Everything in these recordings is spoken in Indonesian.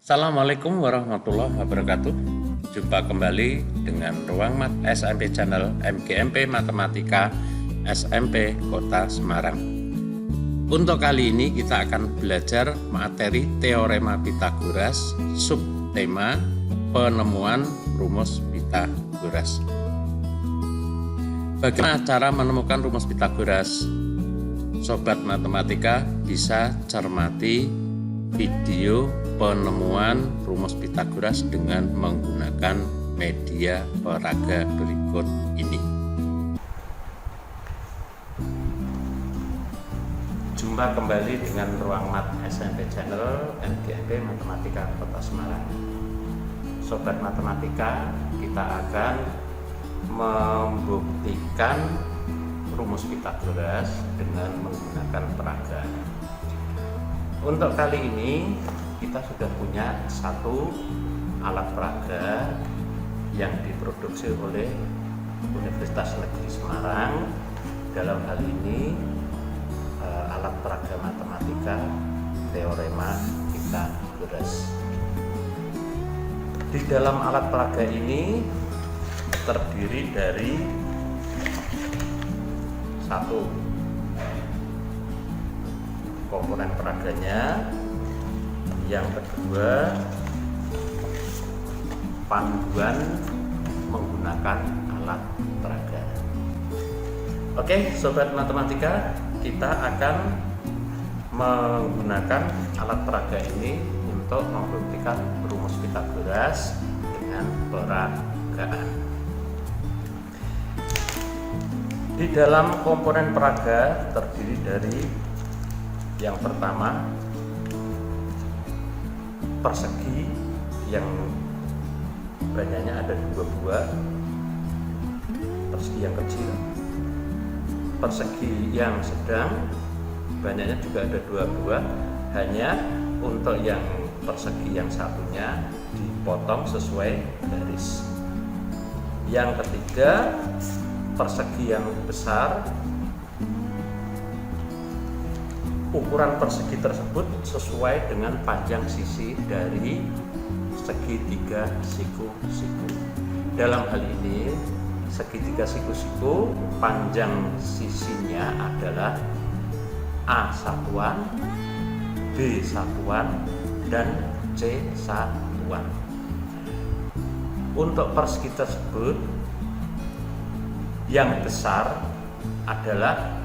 Assalamualaikum warahmatullahi wabarakatuh. Jumpa kembali dengan Ruang Mat SMP Channel MGMP Matematika SMP Kota Semarang. Untuk kali ini kita akan belajar materi Teorema Pitagoras, subtema penemuan rumus Pitagoras. Bagaimana cara menemukan rumus Pitagoras? Sobat matematika bisa cermati video penemuan rumus Pitagoras dengan menggunakan media peraga berikut ini. Jumpa kembali dengan Ruang Mat SMP Channel MGMP Matematika Kota Semarang. Sobat matematika, kita akan membuktikan rumus Pitagoras dengan menggunakan peraga. Untuk kali ini kita sudah punya satu alat peraga yang diproduksi oleh Universitas Negeri Semarang. Dalam hal ini alat peraga matematika Teorema Pitagoras. Di dalam alat peraga ini terdiri dari satu komponen peraganya, yang kedua panduan menggunakan alat peraga. Oke, sobat matematika, kita akan menggunakan alat peraga ini untuk membuktikan rumus Pitagoras dengan peragaan. Di dalam komponen peraga terdiri dari yang pertama persegi yang banyaknya ada 2 buah, persegi yang kecil, persegi yang sedang banyaknya juga ada 2 buah, hanya untuk yang persegi yang satunya dipotong sesuai garis. Yang ketiga persegi yang besar, ukuran persegi tersebut sesuai dengan panjang sisi dari segitiga siku-siku. Dalam hal ini segitiga siku-siku panjang sisinya adalah A satuan, B satuan, dan C satuan. Untuk persegi tersebut yang besar adalah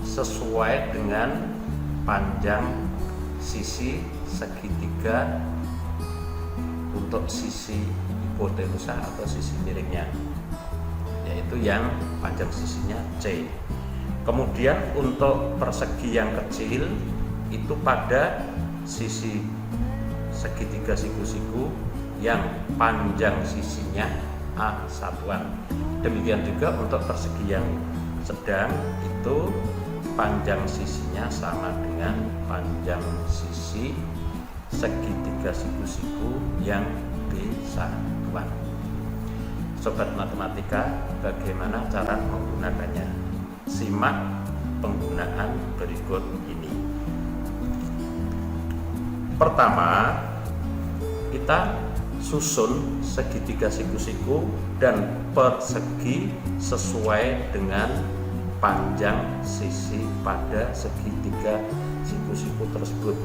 sesuai dengan panjang sisi segitiga untuk sisi hipotenusa atau sisi miringnya, yaitu yang panjang sisinya C. Kemudian untuk persegi yang kecil itu pada sisi segitiga siku-siku yang panjang sisinya A satuan. Demikian juga untuk persegi yang sedang itu panjang sisinya sama dengan panjang sisi segitiga siku-siku yang B satuan. Sobat matematika, bagaimana cara menggunakannya? Simak penggunaan berikut ini. Pertama, kita susun segitiga siku-siku dan persegi sesuai dengan panjang sisi pada segitiga siku-siku tersebut.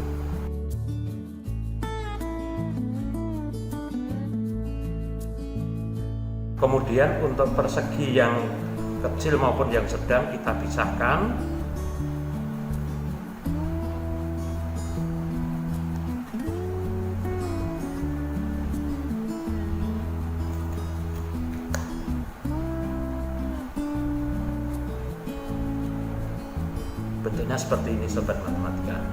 Kemudian untuk persegi yang kecil maupun yang sedang kita pisahkan. Bentuknya seperti ini, sobat matematika.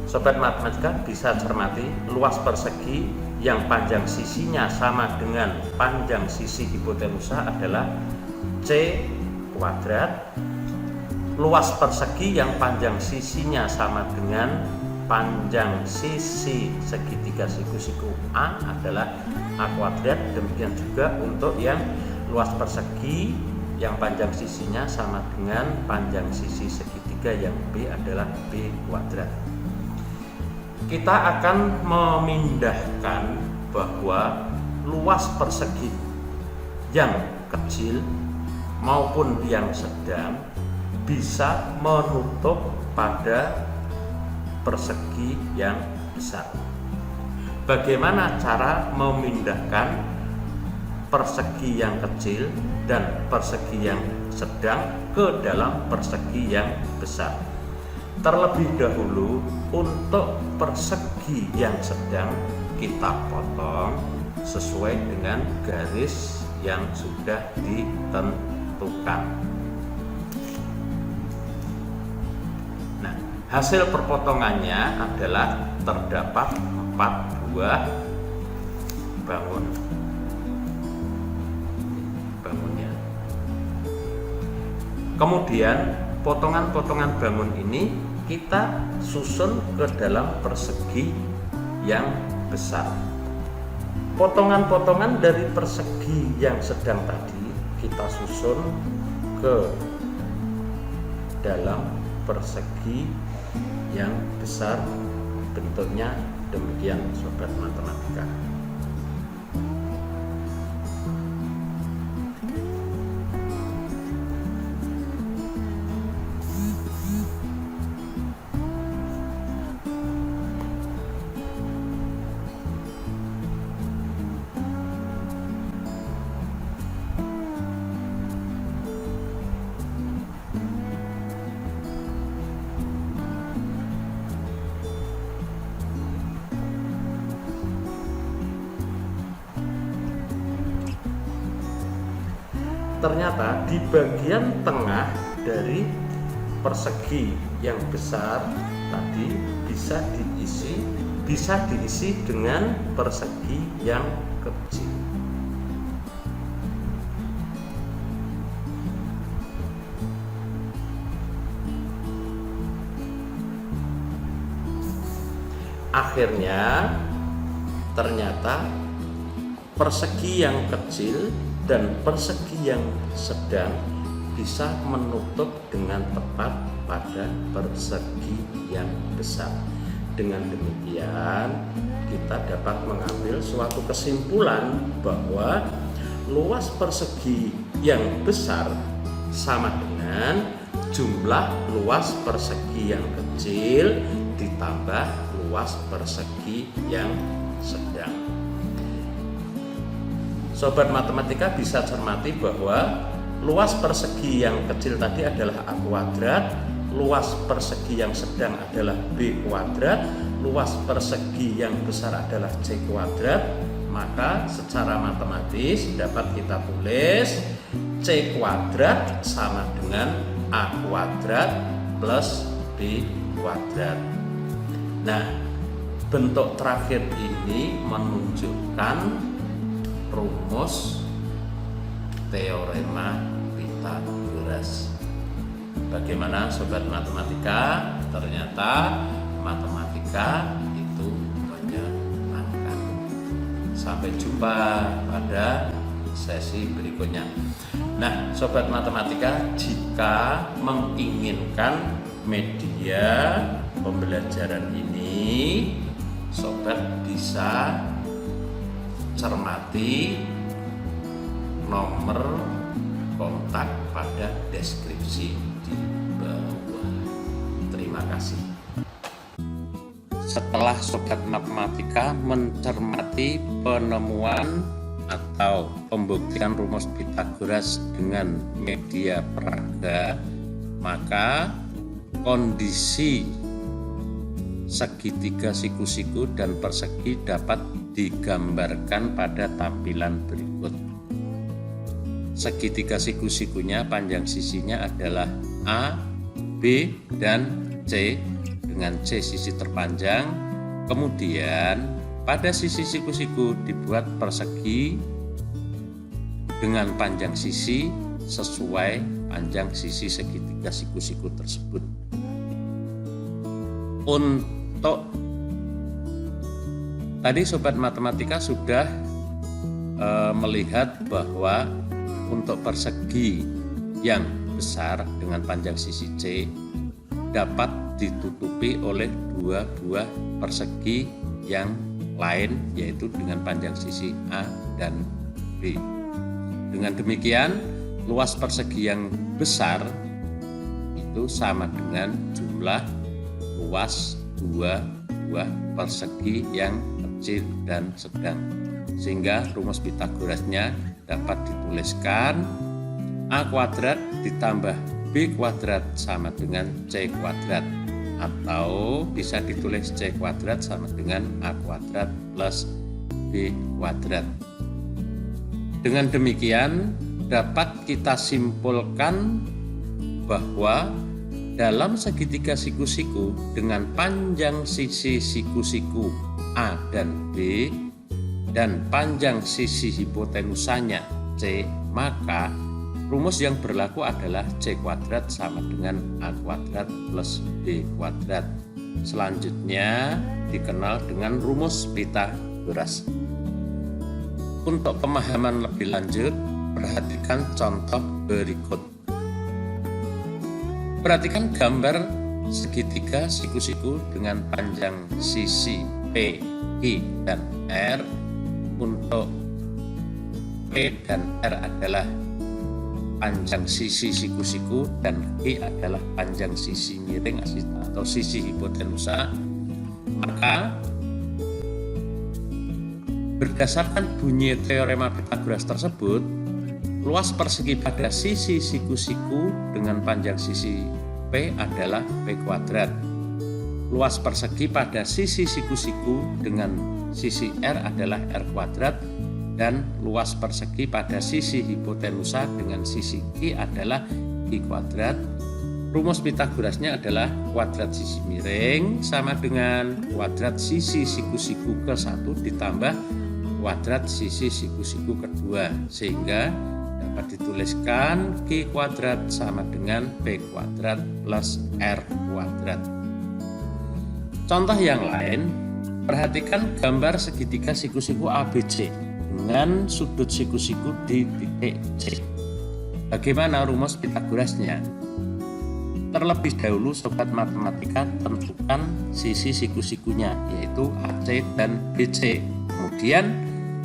Sobat matematika bisa cermati luas persegi yang panjang sisinya sama dengan panjang sisi hipotenusa adalah C kuadrat. Luas persegi yang panjang sisinya sama dengan panjang sisi segitiga siku-siku A adalah A kuadrat. Demikian juga untuk yang luas persegi yang panjang sisinya sama dengan panjang sisi segitiga yang B adalah B kuadrat. Kita akan memindahkan bahwa luas persegi yang kecil maupun yang sedang bisa menutup pada persegi yang besar. Bagaimana cara memindahkan persegi yang kecil dan persegi yang sedang ke dalam persegi yang besar? Terlebih dahulu untuk persegi yang sedang kita potong sesuai dengan garis yang sudah ditentukan. Nah, hasil perpotongannya adalah terdapat 4 buah bangunnya. Kemudian potongan-potongan bangun ini kita susun ke dalam persegi yang besar. Potongan-potongan dari persegi yang sedang tadi kita susun ke dalam persegi yang besar. Bentuknya demikian, sobat matematika. Ternyata di bagian tengah dari persegi yang besar tadi bisa diisi dengan persegi yang kecil. Akhirnya ternyata persegi yang kecil dan persegi yang sedang bisa menutup dengan tepat pada persegi yang besar. Dengan demikian, kita dapat mengambil suatu kesimpulan bahwa luas persegi yang besar sama dengan jumlah luas persegi yang kecil ditambah luas persegi yang sedang. Sobat matematika bisa cermati bahwa luas persegi yang kecil tadi adalah A kuadrat, luas persegi yang sedang adalah B kuadrat, luas persegi yang besar adalah C kuadrat. Maka secara matematis dapat kita tulis C kuadrat sama dengan A kuadrat plus B kuadrat. Nah, bentuk terakhir ini menunjukkan rumus teorema Pythagoras. Bagaimana sobat matematika? Ternyata matematika itu menyenangkan. Sampai jumpa pada sesi berikutnya. Nah, sobat matematika, jika menginginkan media pembelajaran ini, sobat bisa cermati nomor kontak pada deskripsi di bawah. Terima kasih. Setelah sobat matematika mencermati penemuan atau pembuktian rumus Pythagoras dengan media peraga, maka kondisi segitiga siku-siku dan persegi dapat digambarkan pada tampilan berikut. Segitiga siku-sikunya panjang sisinya adalah A, B, dan C dengan C sisi terpanjang. Kemudian pada sisi siku-siku dibuat persegi dengan panjang sisi sesuai panjang sisi segitiga siku-siku tersebut. Untuk tadi sobat matematika sudah melihat bahwa untuk persegi yang besar dengan panjang sisi C dapat ditutupi oleh dua buah persegi yang lain, yaitu dengan panjang sisi A dan B. Dengan demikian, luas persegi yang besar itu sama dengan jumlah luas dua buah persegi yang kecil dan sedang. Sehingga rumus Pitagorasnya dapat dituliskan A kuadrat ditambah B kuadrat sama dengan C kuadrat, atau bisa ditulis C kuadrat sama dengan A kuadrat plus B kuadrat. Dengan demikian dapat kita simpulkan bahwa dalam segitiga siku-siku dengan panjang sisi siku-siku A dan B dan panjang sisi hipotenusanya C, maka rumus yang berlaku adalah C kuadrat sama dengan A kuadrat plus B kuadrat. Selanjutnya dikenal dengan rumus Pitagoras. Untuk pemahaman lebih lanjut, perhatikan contoh berikut. Perhatikan gambar segitiga siku-siku dengan panjang sisi P, Q, dan R. Untuk P dan R adalah panjang sisi siku-siku dan Q adalah panjang sisi miring atau sisi hipotenusa. Maka berdasarkan bunyi teorema Pitagoras tersebut, luas persegi pada sisi siku-siku dengan panjang sisi P adalah P kuadrat. Luas persegi pada sisi siku-siku dengan sisi R adalah R kuadrat, dan luas persegi pada sisi hipotenusa dengan sisi Q adalah Q kuadrat. Rumus Pitagorasnya adalah kuadrat sisi miring sama dengan kuadrat sisi siku-siku ke-1 ditambah kuadrat sisi siku-siku kedua, sehingga dapat dituliskan Q kuadrat sama dengan P kuadrat plus R kuadrat. Contoh yang lain, perhatikan gambar segitiga siku-siku ABC dengan sudut siku-siku di titik C. Bagaimana rumus Pitagorasnya? Terlebih dahulu sobat matematika tentukan sisi siku-sikunya, yaitu AC dan BC. Kemudian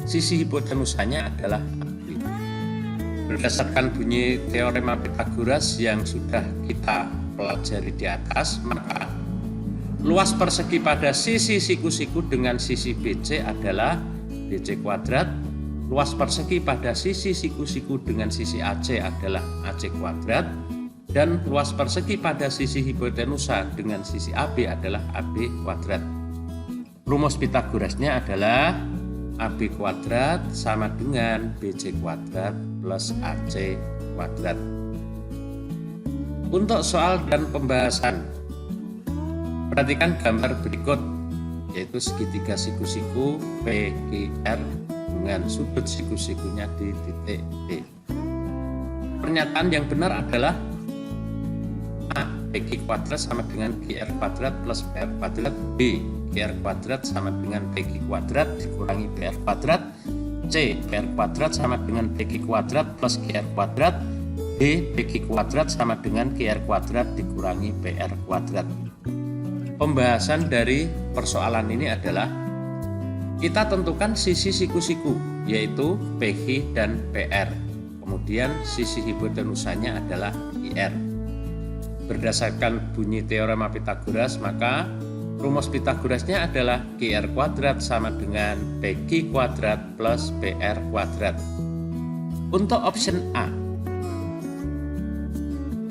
sisi hipotenusanya adalah AB. Berdasarkan bunyi teorema Pitagoras yang sudah kita pelajari di atas, maka luas persegi pada sisi siku-siku dengan sisi BC adalah BC kuadrat. Luas persegi pada sisi siku-siku dengan sisi AC adalah AC kuadrat. Dan luas persegi pada sisi hipotenusa dengan sisi AB adalah AB kuadrat. Rumus Pitagorasnya adalah AB kuadrat sama dengan BC kuadrat plus AC kuadrat. Untuk soal dan pembahasan, perhatikan gambar berikut, yaitu segitiga siku-siku PQR dengan sudut siku-sikunya di titik D. Pernyataan yang benar adalah A. PQ kuadrat sama dengan QR kuadrat plus PR kuadrat. B. QR kuadrat sama dengan PQ kuadrat dikurangi PR kuadrat. C. PR kuadrat sama dengan PQ kuadrat plus QR kuadrat. D. PQ kuadrat sama dengan QR kuadrat dikurangi PR kuadrat. Pembahasan dari persoalan ini adalah kita tentukan sisi siku-siku, yaitu PQ dan PR. Kemudian sisi hipotenusanya adalah IR. Berdasarkan bunyi teorema Pitagoras, maka rumus Pitagorasnya adalah QR kuadrat sama dengan PQ kuadrat plus PR kuadrat. Untuk option A,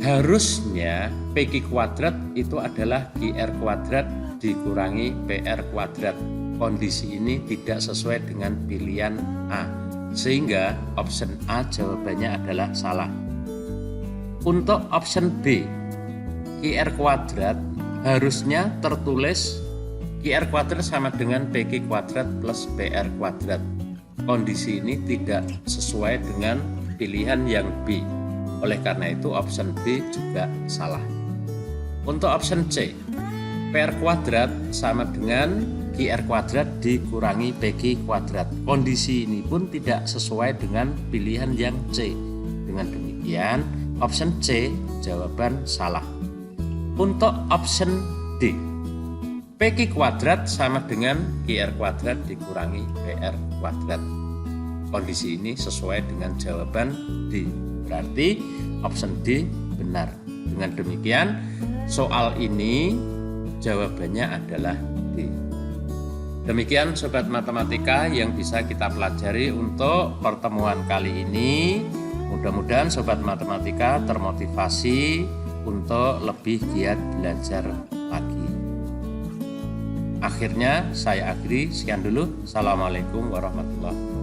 harusnya PQ kuadrat itu adalah QR kuadrat dikurangi PR kuadrat. Kondisi ini tidak sesuai dengan pilihan A, sehingga option A jawabannya adalah salah. Untuk option B, QR kuadrat harusnya tertulis QR kuadrat sama dengan PQ kuadrat plus PR kuadrat. Kondisi ini tidak sesuai dengan pilihan yang B. Oleh karena itu option B juga salah. Untuk option C, PR kuadrat sama dengan QR kuadrat dikurangi PQ kuadrat. Kondisi ini pun tidak sesuai dengan pilihan yang C. Dengan demikian, Option C jawaban salah. Untuk option D, PQ kuadrat sama dengan QR kuadrat dikurangi PR kuadrat. Kondisi ini sesuai dengan jawaban D. Berarti option D benar. Dengan demikian, soal ini jawabannya adalah D. Demikian Sobat Matematika yang bisa kita pelajari untuk pertemuan kali ini. Mudah-mudahan Sobat Matematika termotivasi untuk lebih giat belajar lagi. Akhirnya saya akhiri, sekian dulu. Assalamualaikum warahmatullahi wabarakatuh.